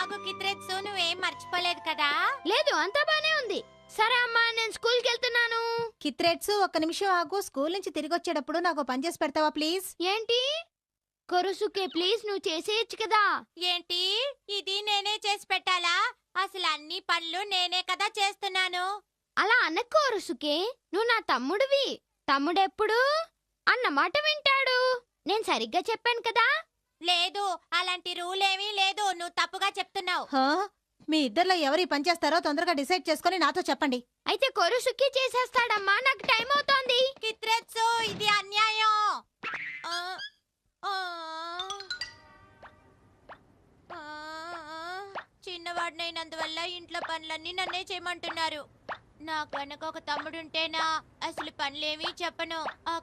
చెప్పకు కిత్రెత్సు, నువ్వేం మర్చిపోలేదు కదా? లేదు, అంతా బానే ఉంది. సరే అమ్మా, నేను స్కూల్కి వెళ్తున్నాను. కిత్రేట్సు, ఒక్క నిమిషం ఆగు. స్కూల్ నుంచి తిరిగి వచ్చేటప్పుడు నాకు పని చేసి పెడతావా ప్లీజ్? ఏంటి కొరుసుకే, ప్లీజ్ నువ్వు చేసేయచ్చు కదా. ఏంటి, ఇది నేనే చేసి పెట్టాలా? అసలు అన్ని పనులు నేనే కదా చేస్తున్నాను. అలా అనకోరుసుకే, నువ్వు నా తమ్ముడివి. తమ్ముడెప్పుడు అన్న మాట వింటాడు. నేను సరిగ్గా చెప్పాను కదా. లేదు, అలాంటి రూల్ ఏమీ లేదు. నువ్వు తప్పుగా చెప్తున్నావు. హా? మీ ఇద్దరిలో ఎవరు ఈ పని చేస్తారో తొందరగా డిసైడ్ చేసుకుని నాతో చెప్పండి. అయితే కొరుసుకి చేసేస్తాడమ్మా, నాకు టైం అవుతోంది. కిత్రెత్సు, ఇది అన్యాయం. ఆ, ఆ, ఆ, చిన్నవాడినైనందువల్ల ఇంట్లో పనులన్నీ నన్నే చేయమంటున్నారు. నాకు కనుక ఒక తమ్ముడుంటేనా అసలు పనులేమీ చెప్పను. ఆ